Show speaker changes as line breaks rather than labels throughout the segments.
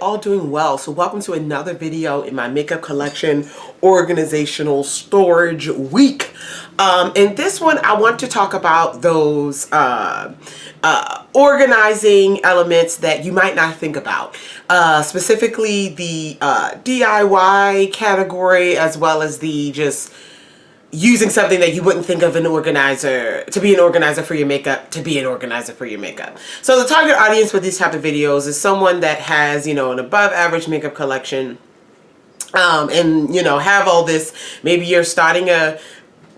all doing well. So welcome to another video in my makeup collection organizational storage week. In this one, I want to talk about those organizing elements that you might not think about. Specifically the DIY category, as well as the just using something that you wouldn't think of an organizer to be an organizer for your makeup to be an organizer for your makeup. So the target audience for these type of videos is someone that has, you know, an above average makeup collection, and you know, have all this. Maybe you're starting a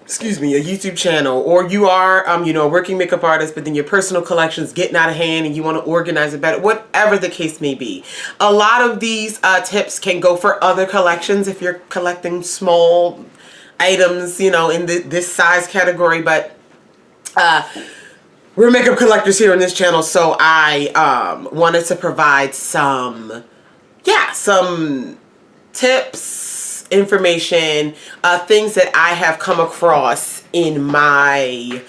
YouTube channel, or you are, you know, a working makeup artist, but then your personal collection is getting out of hand and you want to organize it better, whatever the case may be. A lot of these tips can go for other collections if you're collecting small items, you know, in this size category, but we're makeup collectors here on this channel, so I wanted to provide some tips, information, things that I have come across in my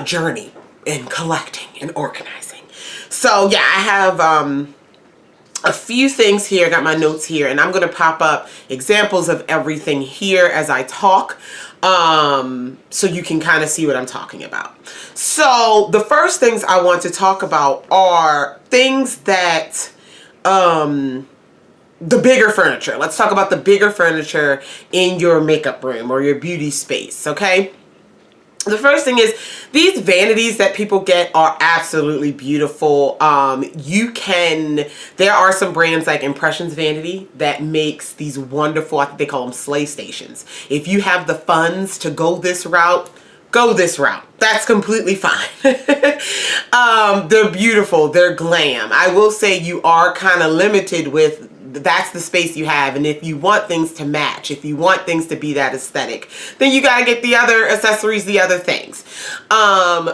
journey in collecting and organizing. So yeah, I have a few things here. I got my notes here, and I'm going to pop up examples of everything here as I talk, so you can kind of see what I'm talking about. So the first things I want to talk about are things that, the bigger furniture. Let's talk about the bigger furniture in your makeup room or your beauty space, okay? The first thing is, these vanities that people get are absolutely beautiful. There are some brands like Impressions Vanity that makes these wonderful, I think they call them sleigh stations. If you have the funds to go this route, go this route. That's completely fine. They're beautiful. They're glam. I will say you are kind of limited with, that's the space you have, and if you want things to match, if you want things to be that aesthetic, then you got to get the other accessories, the other things.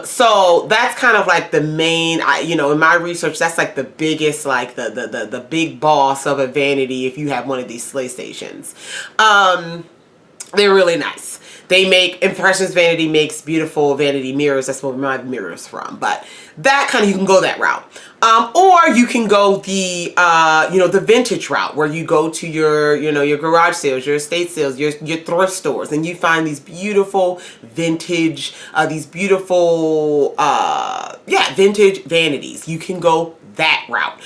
So that's kind of like the main, you know, in my research, that's like the biggest, like the big boss of a vanity if you have one of these sleigh stations. They're really nice. They make, Impressions Vanity makes beautiful vanity mirrors. That's where my mirror's from. But that kind of, you can go that route. Or you can go the, you know, the vintage route, where you go to your, you know, your garage sales, your estate sales, your thrift stores, and you find these beautiful vintage, vintage vanities. You can go that route.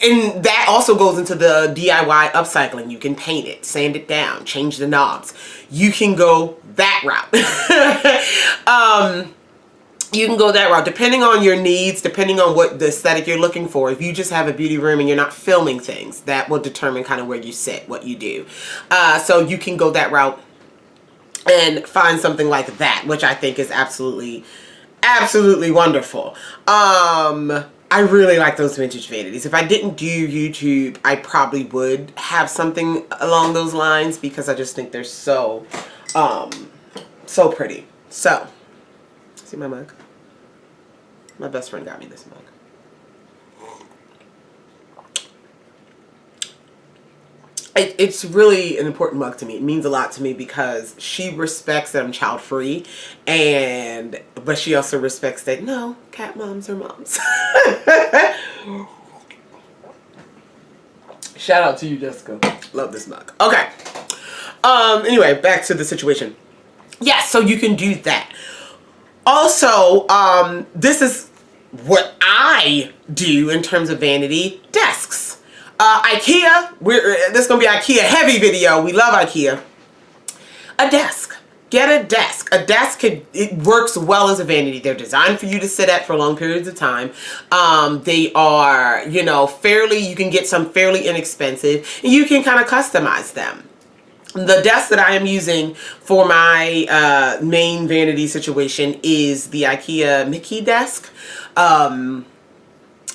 And that also goes into the DIY upcycling. You can paint it, sand it down, change the knobs. You can go that route. You can go that route depending on your needs, depending on what the aesthetic you're looking for. If you just have a beauty room and you're not filming things, that will determine kind of where you sit, what you do. So you can go that route and find something like that, which I think is absolutely, absolutely wonderful. I really like those vintage vanities. If I didn't do YouTube, I probably would have something along those lines, because I just think they're so, so pretty. So, see my mug? My best friend got me this mug. It's really an important mug to me. It means a lot to me because she respects that I'm child free, but she also respects that, no, cat moms are moms. Shout out to you, Jessica. Love this mug. Okay. Anyway, back to the situation. Yeah, so you can do that. Also, this is what I do in terms of vanity: desks. IKEA, this is going to be IKEA heavy video. We love IKEA. A desk. Get a desk. A desk, it works well as a vanity. They're designed for you to sit at for long periods of time. They are, you know, you can get some fairly inexpensive, and you can kind of customize them. The desk that I am using for my main vanity situation is the IKEA Mickey desk.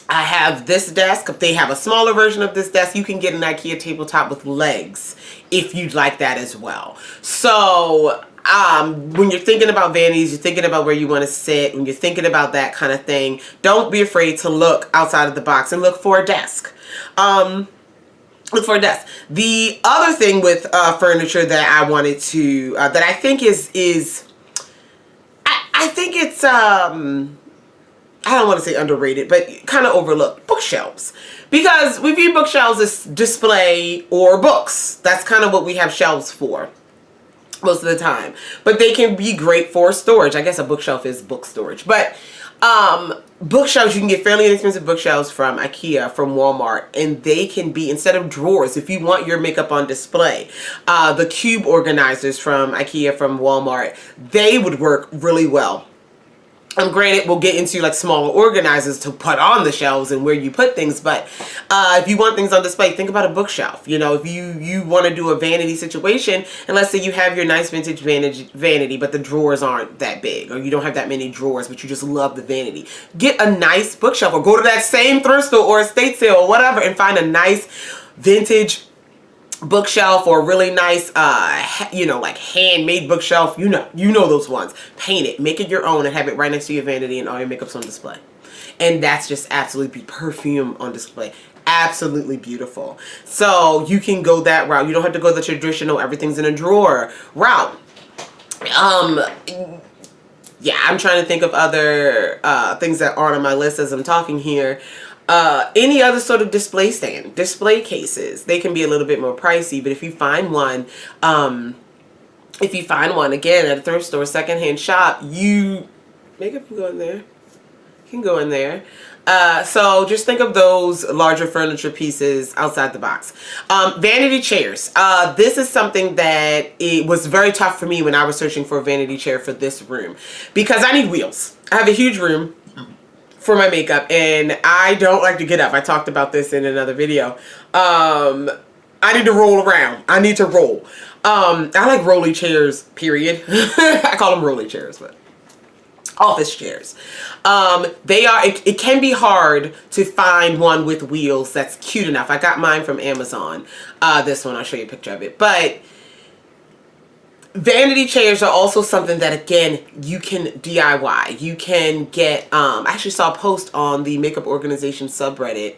I have this desk. If they have a smaller version of this desk, you can get an IKEA tabletop with legs if you'd like that as well. So when you're thinking about vanities, you're thinking about where you want to sit, when you're thinking about that kind of thing, don't be afraid to look outside of the box and look for a desk. Look for a desk. The other thing with furniture that I wanted to, that I think I think it's I don't want to say underrated, but kind of overlooked, bookshelves. Because we view bookshelves as display or books. That's kind of what we have shelves for most of the time. But they can be great for storage. I guess a bookshelf is book storage. But bookshelves, you can get fairly inexpensive bookshelves from IKEA, from Walmart, and they can be, instead of drawers, if you want your makeup on display, the cube organizers from IKEA, from Walmart, they would work really well. Granted, we'll get into like smaller organizers to put on the shelves and where you put things, but if you want things on display, think about a bookshelf. You know, if you want to do a vanity situation, and let's say you have your nice vintage vanity, but the drawers aren't that big, or you don't have that many drawers, but you just love the vanity. Get a nice bookshelf, or go to that same thrift store or estate sale or whatever and find a nice vintage bookshelf, or a really nice you know, like handmade bookshelf. You know those ones. Paint it, make it your own, and have it right next to your vanity, and all your makeup's on display. And that's just absolutely perfume on display. Absolutely beautiful. So you can go that route. You don't have to go the traditional everything's in a drawer route. Yeah, I'm trying to think of other things that aren't on my list as I'm talking here. Any other sort of display stand, display cases, they can be a little bit more pricey, but if you find one, again, at a thrift store, secondhand shop, makeup can go in there. Can go in there. So just think of those larger furniture pieces outside the box. Vanity chairs. This is something that it was very tough for me when I was searching for a vanity chair for this room, because I need wheels. I have a huge room for my makeup, and I don't like to get up. I talked about this in another video. I need to roll around. I need to roll. I like rolly chairs, period. I call them rolly chairs, but office chairs. It can be hard to find one with wheels that's cute enough. I got mine from Amazon. This one, I'll show you a picture of it. But vanity chairs are also something that, again, you can DIY. You can get, I actually saw a post on the makeup organization subreddit,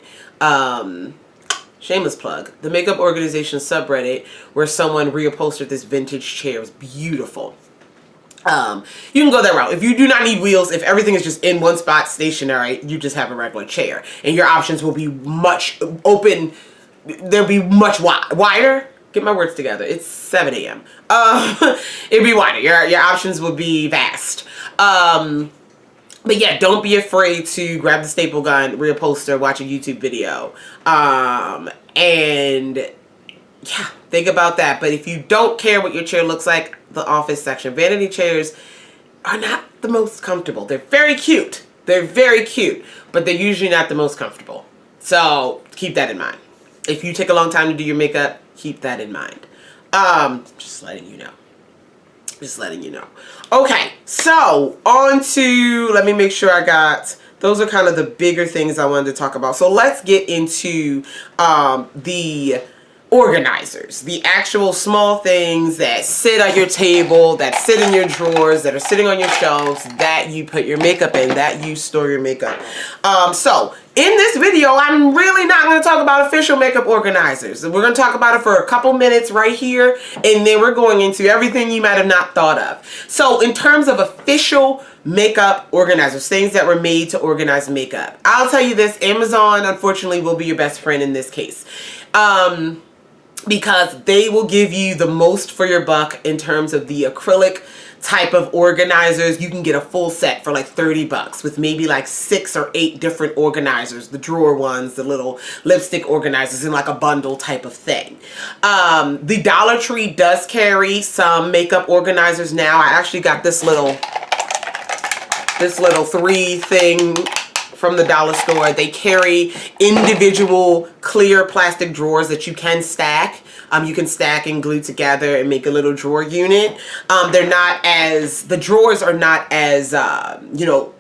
shameless plug, the makeup organization subreddit, where someone reupholstered this vintage chair. It was beautiful. You can go that route. If you do not need wheels, if everything is just in one spot, stationary, you just have a regular chair, and your options will be much open. They'll be much wider. Get my words together. It's 7 a.m. It'd be wider. Your options would be vast. But yeah, don't be afraid to grab the staple gun, reupholster, watch a YouTube video. And yeah, think about that. But if you don't care what your chair looks like, the office section, vanity chairs are not the most comfortable. They're very cute. They're very cute, but they're usually not the most comfortable. So keep that in mind. If you take a long time to do your makeup, keep that in mind. Just letting you know. Just letting you know. Okay, so on to, let me make sure I got, those are kind of the bigger things I wanted to talk about. So let's get into the organizers, the actual small things that sit at your table, that sit in your drawers, that are sitting on your shelves, that you put your makeup in, that you store your makeup. So in this video, I'm really not going to talk about official makeup organizers. We're going to talk about it for a couple minutes right here, and then we're going into everything you might have not thought of. So in terms of official makeup organizers, things that were made to organize makeup, I'll tell you this, Amazon unfortunately will be your best friend in this case. Because they will give you the most for your buck in terms of the acrylic type of organizers. You can get a full set for like 30 bucks with maybe like 6 or 8 different organizers, the drawer ones, the little lipstick organizers in like a bundle type of thing. The Dollar Tree does carry some makeup organizers now. I actually got this little 3 thing from the dollar store. They carry individual clear plastic drawers that you can stack. You can stack and glue together and make a little drawer unit. They're not as, the drawers are not as, you know,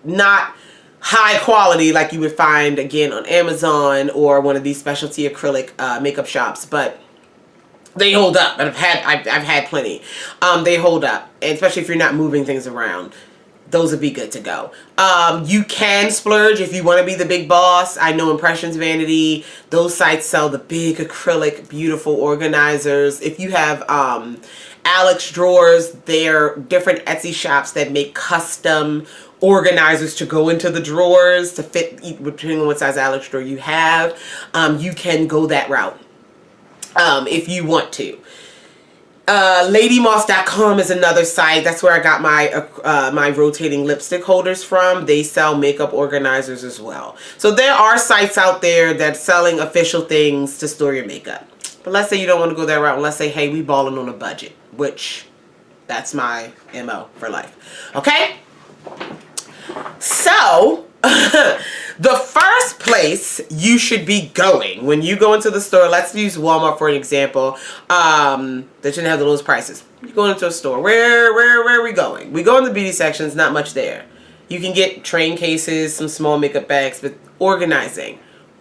not high quality like you would find again on Amazon or one of these specialty acrylic makeup shops, but they hold up. And I've had plenty. They hold up, and especially if you're not moving things around. Those would be good to go. You can splurge if you want to be the big boss. I know Impressions Vanity, those sites sell the big acrylic, beautiful organizers. If you have Alex drawers. They're different Etsy shops that make custom organizers to go into the drawers to fit, depending on what size Alex drawer you have. You can go that route if you want to. LadyMoss.com is another site. That's where I got my my rotating lipstick holders from. They sell makeup organizers as well. So there are sites out there that's selling official things to store your makeup. But let's say you don't want to go that route, and let's say, hey, we balling on a budget, which that's my MO for life. Okay? So, the first place you should be going when you go into the store, let's use Walmart for an example, that shouldn't have the lowest prices. You go into a store, where are we going? We go in the beauty section, there's not much there. You can get train cases, some small makeup bags, but organizing.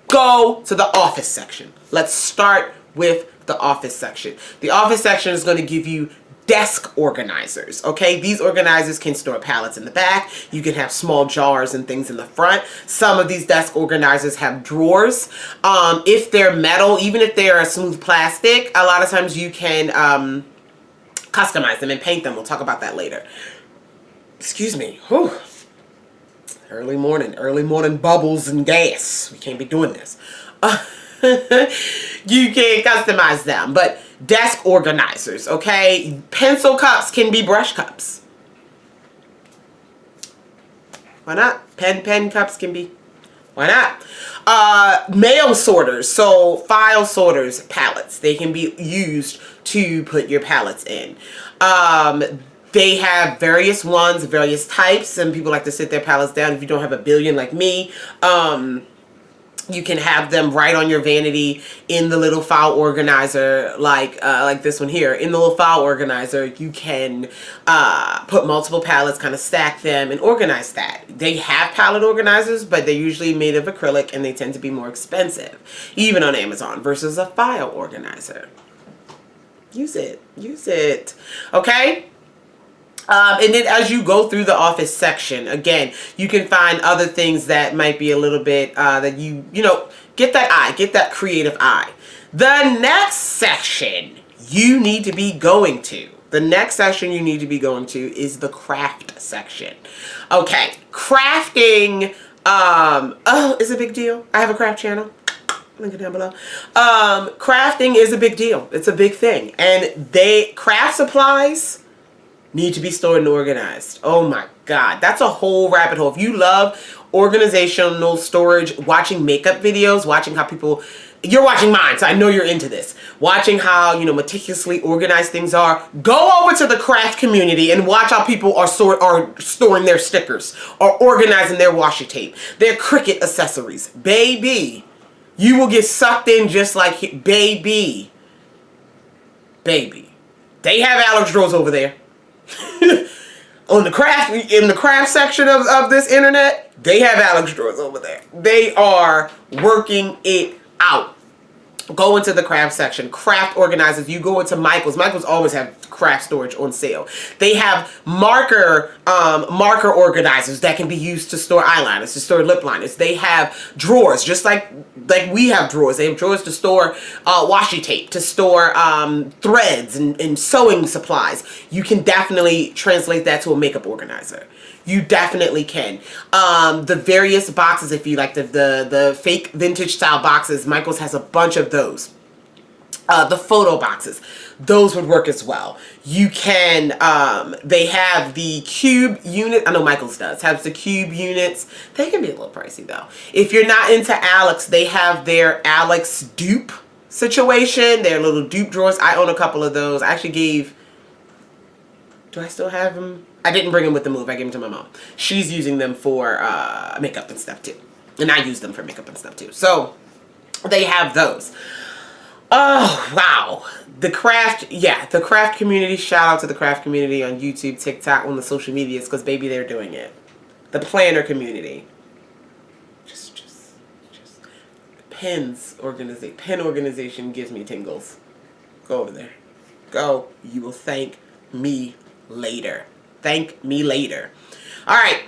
Go to the office section. Let's start with the office section. The office section is going to give you desk organizers. Okay, these organizers can store palettes in the back. You can have small jars and things in the front. Some of these desk organizers have drawers. If they're metal, even if they're a smooth plastic, a lot of times you can customize them and paint them. We'll talk about that later. Excuse me. Whew. Early morning bubbles and gas. We can't be doing this. You can customize them, but desk organizers, okay? Pencil cups can be brush cups. Why not? Pen cups can be. Why not? Mail sorters, so file sorters, palettes. They can be used to put your palettes in. They have various ones, various types. Some people like to sit their palettes down. If you don't have a billion like me, you can have them right on your vanity in the little file organizer, like this one here. In the little file organizer, you can put multiple palettes, kind of stack them, and organize that. They have palette organizers, but they're usually made of acrylic, and they tend to be more expensive, even on Amazon, versus a file organizer. Use it. Okay? And then as you go through the office section, again, you can find other things that might be a little bit, that you know, get that eye, get that creative eye. The next section you need to be going to. The next section you need to be going to is the craft section. Okay, crafting, is a big deal. I have a craft channel. Link it down below. Crafting is a big deal. It's a big thing. And craft supplies need to be stored and organized. Oh my God, that's a whole rabbit hole. If you love organizational storage, watching makeup videos, watching how people, you're watching mine, so I know you're into this. Watching how, you know, meticulously organized things are. Go over to the craft community and watch how people are storing their stickers or organizing their washi tape, their Cricut accessories. Baby, you will get sucked in just like, baby. They have Alex drawers over there. In the craft section of this internet, they have Alex drawers over there. They are working it out. Go into the craft section. Craft organizers. You go into Michael's. Michael's always have craft storage on sale. They have marker organizers that can be used to store eyeliners, to store lip liners. They have drawers, just like we have drawers. They have drawers to store washi tape, to store threads and sewing supplies. You can definitely translate that to a makeup organizer. You definitely can. The various boxes, if you like the fake vintage style boxes, Michael's has a bunch of those. The photo boxes, those would work as well. You can, they have the cube unit. I know Michael's does, has the cube units. They can be a little pricey though. If you're not into Alex, they have their Alex dupe situation, their little dupe drawers. I own a couple of those. I actually gave, do I still have them? I didn't bring them with the move. I gave them to my mom. She's using them for makeup and stuff too. And I use them for makeup and stuff too. So they have those. Oh, wow. The craft community. Shout out to the craft community on YouTube, TikTok, on the social medias, because baby, they're doing it. The planner community. Just pen organization gives me tingles. Go over there. Go. You will thank me later. Thank me later. All right.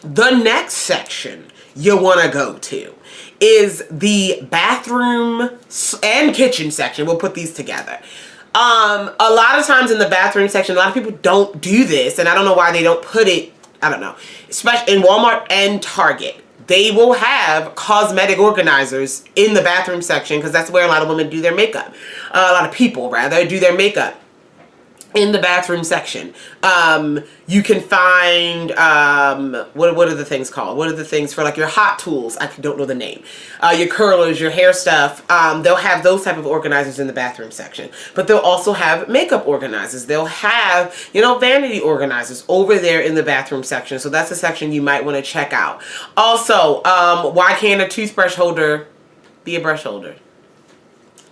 The next section you want to go to is the bathroom and kitchen section. We'll put these together. A lot of times in the bathroom section, a lot of people don't do this, and I don't know why they don't put it, I don't know, especially in Walmart and Target. They will have cosmetic organizers in the bathroom section because that's where a lot of women do their makeup. A lot of people, rather, do their makeup in the bathroom section. You can find, what are the things called? What are the things for like your hot tools? I don't know the name. Your curlers, your hair stuff. They'll have those type of organizers in the bathroom section. But they'll also have makeup organizers. They'll have, you know, vanity organizers over there in the bathroom section. So that's a section you might want to check out. Also, why can't a toothbrush holder be a brush holder?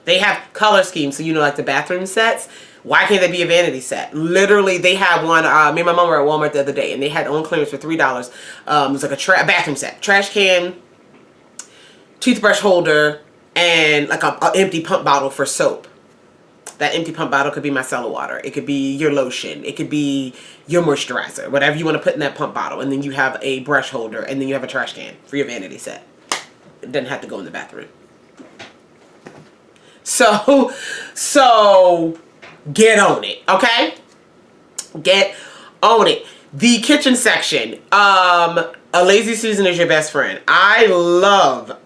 They have color schemes, so you know, like the bathroom sets. Why can't they be a vanity set? Literally, they have one. Me and my mom were at Walmart the other day, and they had on clearance for $3. It was like a bathroom set, trash can, toothbrush holder, and like a empty pump bottle for soap. That empty pump bottle could be micellar water. It could be your lotion. It could be your moisturizer. Whatever you want to put in that pump bottle, and then you have a brush holder, and then you have a trash can for your vanity set. It doesn't have to go in the bathroom. So get on it, okay? Get on it. The kitchen section. A lazy Susan is your best friend. I love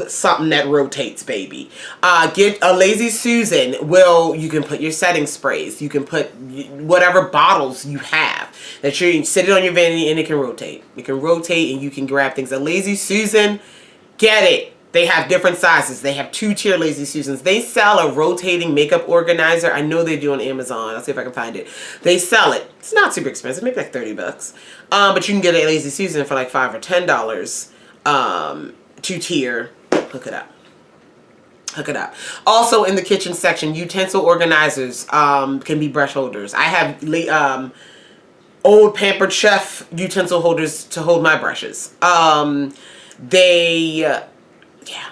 something that rotates, baby. Get a lazy Susan. You can put your setting sprays. You can put whatever bottles you have that you sit it on your vanity and it can rotate. It can rotate and you can grab things. A lazy Susan, get it. They have different sizes. They have 2-tier Lazy Susans. They sell a rotating makeup organizer. I know they do on Amazon. I'll see if I can find it. They sell it. It's not super expensive, maybe like $30. But you can get a Lazy Susan for like $5 or $10. 2-tier. Hook it up. Hook it up. Also in the kitchen section, utensil organizers can be brush holders. I have old Pampered Chef utensil holders to hold my brushes. Yeah.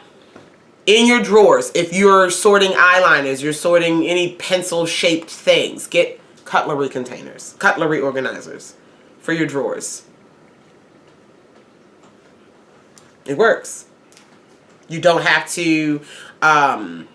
In your drawers, if you're sorting eyeliners, you're sorting any pencil-shaped things, get cutlery containers, cutlery organizers for your drawers. It works. You don't have to, I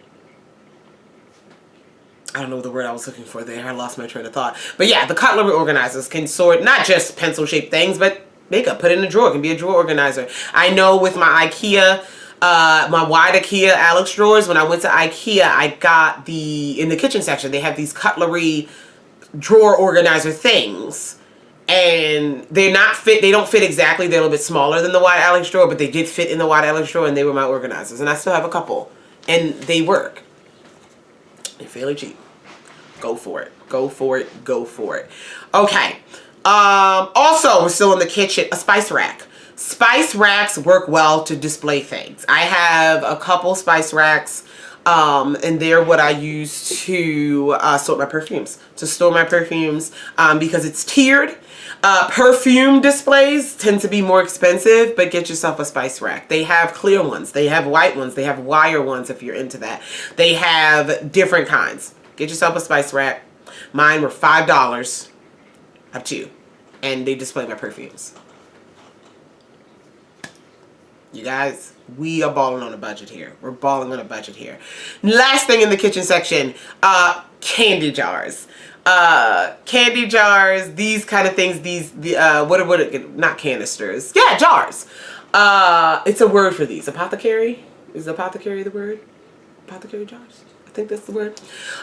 don't know the word I was looking for there. I lost my train of thought. But yeah, the cutlery organizers can sort not just pencil-shaped things, but makeup. Put it in a drawer. It can be a drawer organizer. I know with my IKEA, my wide IKEA Alex drawers, when I went to IKEA, I got in the kitchen section, they have these cutlery drawer organizer things. And they don't fit exactly. They're a little bit smaller than the wide Alex drawer, but they did fit in the wide Alex drawer, and they were my organizers. And I still have a couple. And they work. They're fairly cheap. Go for it. Go for it. Go for it. Okay. Also, we're still in the kitchen, a spice rack. Spice racks work well to display things. I have a couple spice racks, and they're what I use to store my perfumes. Because it's tiered. Perfume displays tend to be more expensive, but get yourself a spice rack. They have clear ones. They have white ones. They have wire ones if you're into that. They have different kinds. Get yourself a spice rack. Mine were $5. I have 2. And they display my perfumes. You guys, we are balling on a budget here. We're balling on a budget here. Last thing in the kitchen section, candy jars. Candy jars, these kind of things, not canisters. Yeah, jars. It's a word for these. Apothecary? Is apothecary the word? Apothecary jars? I think that's the word.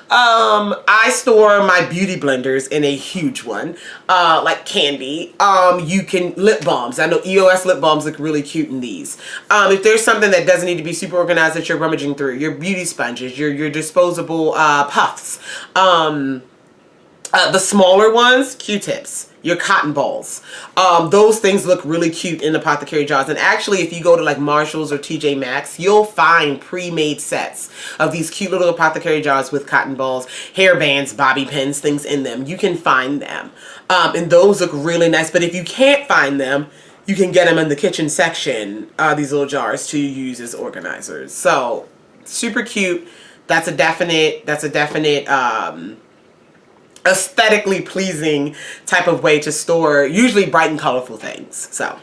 I store my beauty blenders in a huge one, like candy. You can lip balms. I know EOS lip balms look really cute in these. If there's something that doesn't need to be super organized that you're rummaging through, your beauty sponges, your disposable puffs, the smaller ones, Q-tips, your cotton balls. Those things look really cute in apothecary jars. And actually, if you go to like Marshall's or TJ Maxx, you'll find pre-made sets of these cute little apothecary jars with cotton balls, hair bands, bobby pins, things in them. You can find them. And those look really nice. But if you can't find them, you can get them in the kitchen section, these little jars to use as organizers. So, super cute. That's a definite, aesthetically pleasing type of way to store usually bright and colorful things. So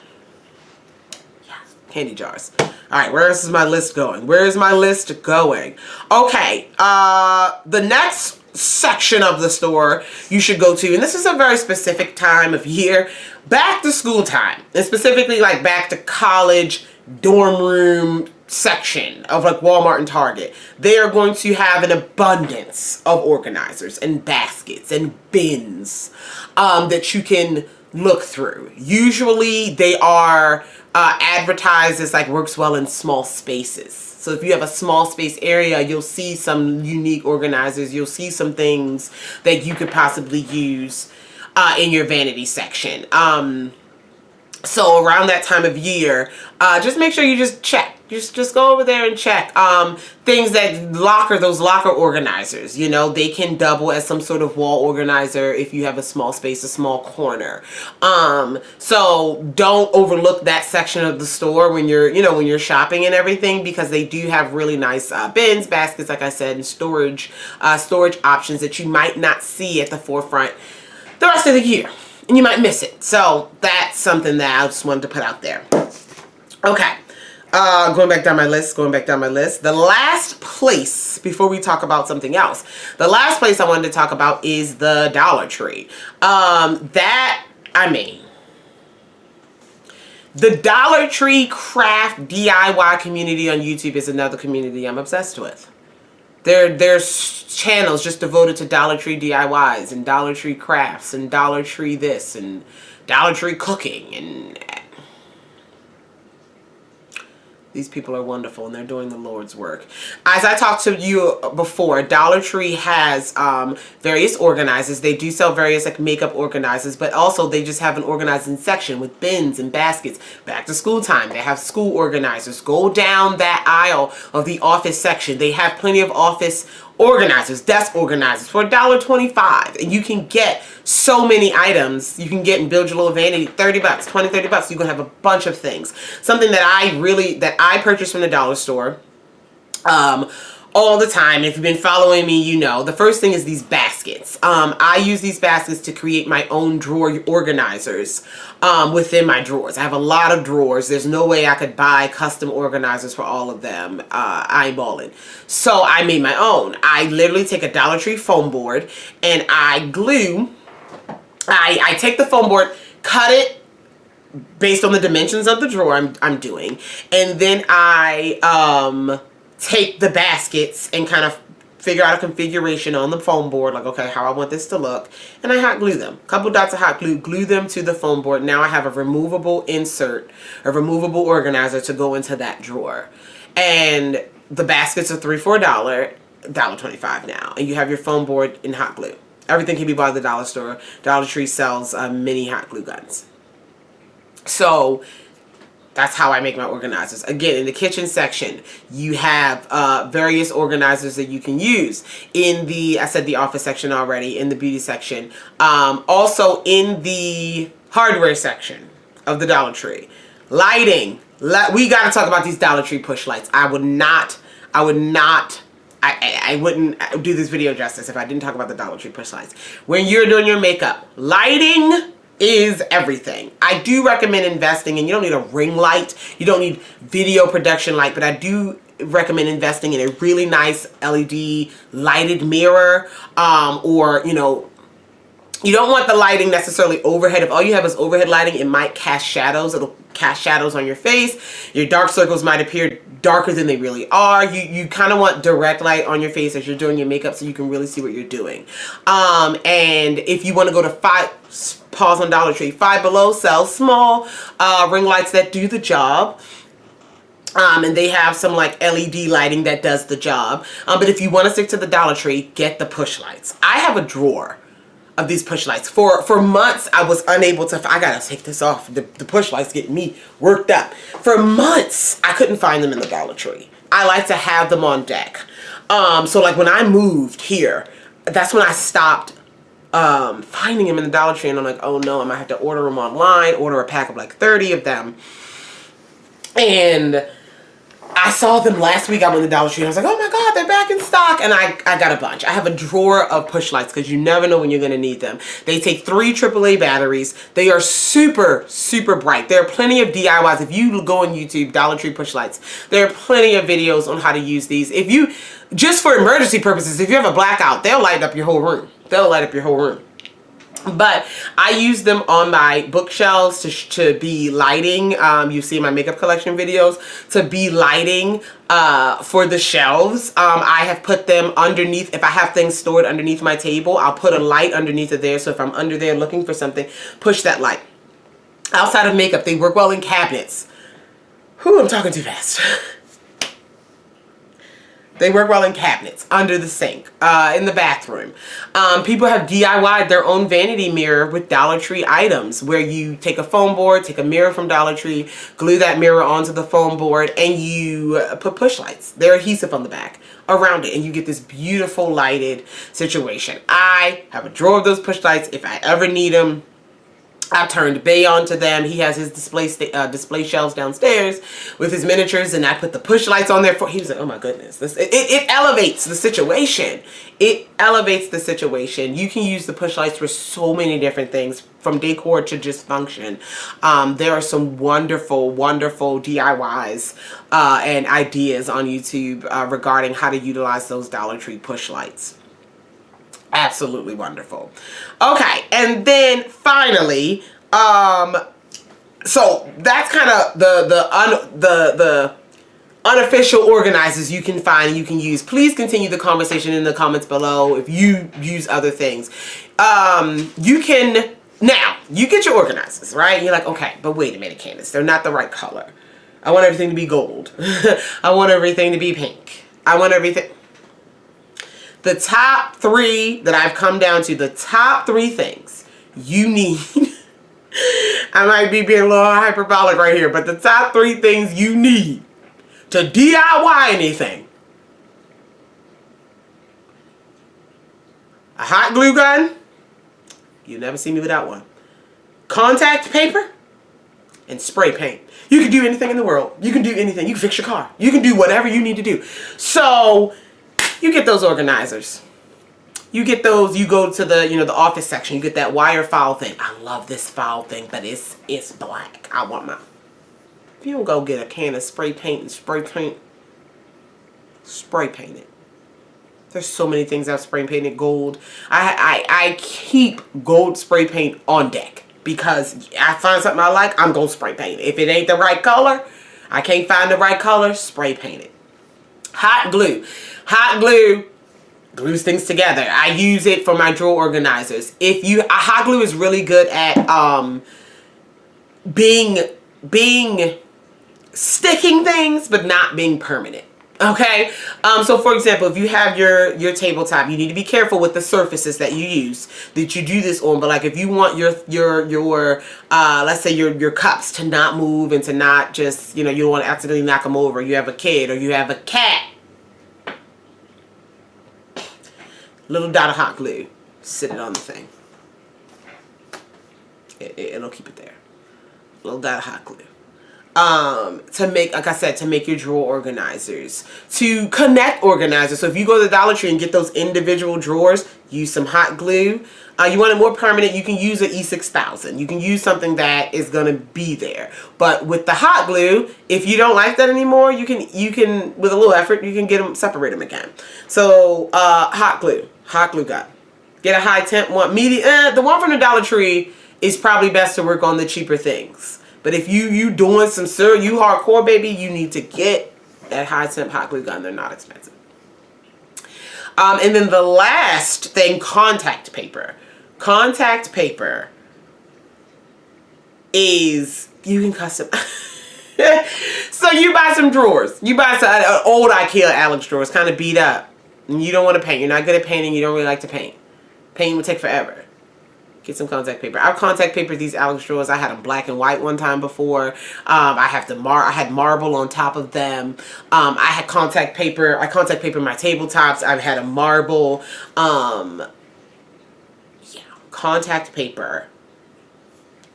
yeah, Candy jars. All right, where is my list going? Where is my list going? Okay, the next section of the store you should go to, and this is a very specific time of year, back to school time, and specifically like back to college dorm room section of like Walmart and Target. They are going to have an abundance of organizers and baskets and bins that you can look through. Usually they are advertised as like works well in small spaces. So if you have a small space area, you'll see some unique organizers. You'll see some things that you could possibly use in your vanity section. So around that time of year, just make sure you just check. Just go over there and check. Things that those locker organizers, you know, they can double as some sort of wall organizer if you have a small space, a small corner. So don't overlook that section of the store when you're, you know, when you're shopping and everything, because they do have really nice bins, baskets, like I said, and storage options that you might not see at the forefront the rest of the year. And you might miss it. So that's something that I just wanted to put out there. Okay. Going back down my list. The last place, before we talk about something else, the last place I wanted to talk about is the Dollar Tree. The Dollar Tree craft DIY community on YouTube is another community I'm obsessed with. There's channels just devoted to Dollar Tree DIYs and Dollar Tree crafts and Dollar Tree this and Dollar Tree cooking, and these people are wonderful and they're doing the Lord's work. As I talked to you before, Dollar Tree has various organizers. They do sell various like makeup organizers, but also they just have an organizing section with bins and baskets. Back to school time, they have school organizers. Go down that aisle of the office section. They have plenty of office organizers, desk organizers for $1.25, and you can get so many items. You can get and build your little vanity, 30 bucks, 20, 30 bucks. You're gonna have a bunch of things. Something that I purchased from the dollar store all the time. If you've been following me, you know, the first thing is these baskets. I use these baskets to create my own drawer organizers within my drawers. I have a lot of drawers. There's no way I could buy custom organizers for all of them, eyeballing. So I made my own. I literally take a Dollar Tree foam board and I take the foam board, cut it based on the dimensions of the drawer I'm doing, and then I take the baskets and kind of figure out a configuration on the foam board, like, okay, how I want this to look, and I hot glue them. A couple dots of hot glue them to the foam board. Now I have a removable insert, a removable organizer to go into that drawer. And the baskets are $3 for $1.25 now, and you have your foam board and hot glue. Everything can be bought at the dollar store. Dollar Tree sells mini hot glue guns. So that's how I make my organizers. Again, in the kitchen section, you have various organizers that you can use. In the, I said the office section already, in the beauty section. Also in the hardware section of the Dollar Tree. Lighting. We got to talk about these Dollar Tree push lights. I wouldn't do this video justice if I didn't talk about the Dollar Tree push lights. When you're doing your makeup, lighting is everything. I do recommend investing, and you don't need a ring light. You don't need video production light, but I do recommend investing in a really nice LED lighted mirror, or, you know, you don't want the lighting necessarily overhead. If all you have is overhead lighting, it might cast shadows. It'll cast shadows on your face. Your dark circles might appear darker than they really are. You kind of want direct light on your face as you're doing your makeup so you can really see what you're doing. And if you want to go to pause on Dollar Tree, Five Below sells small ring lights that do the job. And they have some like LED lighting that does the job. But if you want to stick to the Dollar Tree, get the push lights. I have a drawer of these push lights. For months, I was unable to, I gotta take this off. The push lights get me worked up. For months, I couldn't find them in the Dollar Tree. I like to have them on deck. So like when I moved here, that's when I stopped finding them in the Dollar Tree, and I'm like, oh no, I might have to order them online, order a pack of like 30 of them. And I saw them last week. I went to Dollar Tree and I was like, oh my God, they're back in stock. And I got a bunch. I have a drawer of push lights because you never know when you're going to need them. They take 3 AAA batteries. They are super, super bright. There are plenty of DIYs. If you go on YouTube, Dollar Tree push lights, there are plenty of videos on how to use these. If you, just for emergency purposes, if you have a blackout, they'll light up your whole room. They'll light up your whole room. But I use them on my bookshelves to be lighting. You see my makeup collection videos, to be lighting for the shelves. I have put them underneath. If I have things stored underneath my table, I'll put a light underneath it there. So if I'm under there looking for something, push that light. Outside of makeup, they work well in cabinets. Whew, I'm talking too fast. They work well in cabinets, under the sink, in the bathroom. People have DIY'd their own vanity mirror with Dollar Tree items, where you take a foam board, take a mirror from Dollar Tree, glue that mirror onto the foam board, and you put push lights. They're adhesive on the back around it, and you get this beautiful lighted situation. I have a drawer of those push lights if I ever need them. I've turned Bay onto them. He has his display shelves downstairs with his miniatures, and I put the push lights on there for. He was like, "Oh my goodness, it elevates the situation. It elevates the situation. You can use the push lights for so many different things, from decor to just function. There are some wonderful, wonderful DIYs and ideas on YouTube regarding how to utilize those Dollar Tree push lights. Absolutely wonderful. Okay, and then finally, so that's kind of the unofficial organizers you can find, you can use. Please continue the conversation in the comments below if you use other things. You get your organizers, right? You're like, okay, but wait a minute, Candice, they're not the right color. I want everything to be gold. I want everything to be pink. I want everything. The top 3 that I've come down to, the top 3 things you need, I might be being a little hyperbolic right here, but the top 3 things you need to DIY anything: a hot glue gun, you'll never see me without one, contact paper, and spray paint. You can do anything in the world. You can do anything. You can fix your car. You can do whatever you need to do. So you get those organizers. You get those, you go to the, the office section, you get that wire file thing. I love this file thing, but it's black. I want mine. If you don't go get a can of spray paint and spray paint it. There's so many things I've spray painted gold. I keep gold spray paint on deck because I find something I like, I'm gonna spray paint it. If it ain't the right color, I can't find the right color, spray paint it. Hot glue. Hot glue glues things together. I use it for my drawer organizers. Hot glue is really good at being sticking things, but not being permanent. Okay, so for example, if you have your tabletop, you need to be careful with the surfaces that you use, that you do this on. But like if you want your let's say your cups to not move and to not just, you don't want to accidentally knock them over. You have a kid or you have a cat. Little dot of hot glue, sit it on the thing. It'll keep it there. Little dot of hot glue. To make, like I said, to make your drawer organizers, to connect organizers. So if you go to the Dollar Tree and get those individual drawers, use some hot glue. You want it more permanent, you can use an E6000. You can use something that is going to be there. But with the hot glue, if you don't like that anymore, you can with a little effort, you can separate them again. So hot glue gun. Get a high temp one. Medium. The one from the Dollar Tree is probably best to work on the cheaper things. But if you doing some you hardcore, baby, you need to get that high temp hot glue gun. They're not expensive. And then the last thing, contact paper. Contact paper is, you can custom. So you buy some drawers. You buy some old IKEA Alex drawers, kind of beat up. And you don't want to paint. You're not good at painting. You don't really like to paint. Painting would take forever. Get some contact paper. I've contact papered these Alex drawers. I had them black and white one time before. I had marble on top of them. I had contact paper. I contact paper my tabletops. I've had a marble. Yeah, contact paper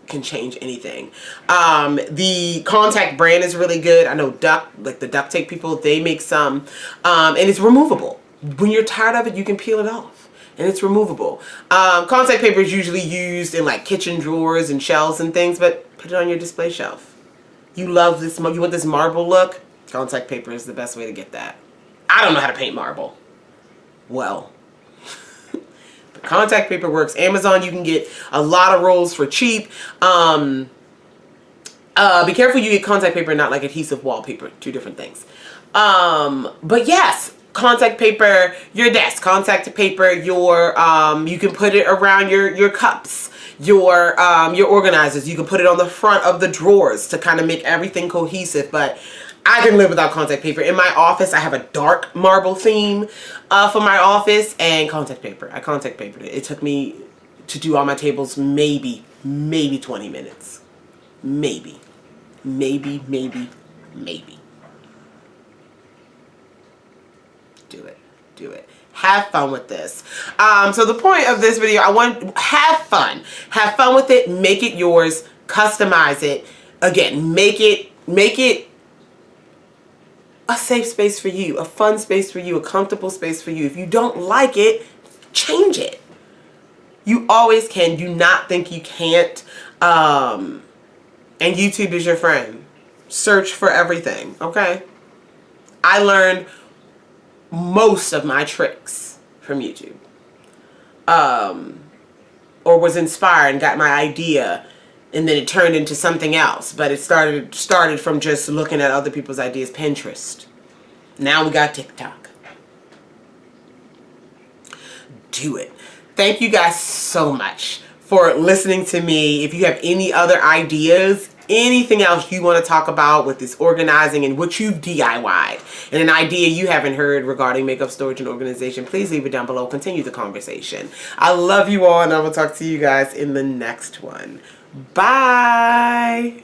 can change anything. The contact brand is really good. I know the duct tape people, they make some, and it's removable. When you're tired of it, you can peel it off, and it's removable. Contact paper is usually used in like kitchen drawers and shelves and things, but put it on your display shelf. You love this, you want this marble look? Contact paper is the best way to get that. I don't know how to paint marble well. But contact paper works. Amazon, you can get a lot of rolls for cheap. Be careful you get contact paper, not like adhesive wallpaper. Two different things. But yes, contact paper, your desk. Contact paper, your you can put it around your cups, your organizers. You can put it on the front of the drawers to kind of make everything cohesive. But I can live without contact paper. In my office, I have a dark marble theme for my office, and contact paper. I contact papered it. It took me to do all my tables maybe 20 minutes. Maybe. Do it. Have fun with this. So the point of this video, have fun with it. Make it yours. Customize it. Again, make it a safe space for you, a fun space for you, a comfortable space for you. If you don't like it, change it. You always can. Do not think you can't. And YouTube is your friend. Search for everything, okay? I learned most of my tricks from YouTube. Or was inspired and got my idea, and then it turned into something else. But it started from just looking at other people's ideas. Pinterest. Now we got TikTok. Do it. Thank you guys so much for listening to me. If you have any other ideas, anything else you want to talk about with this organizing and what you've DIY'd, and an idea you haven't heard regarding makeup storage and organization, please leave it down below. Continue the conversation. I love you all, and I will talk to you guys in the next one. Bye.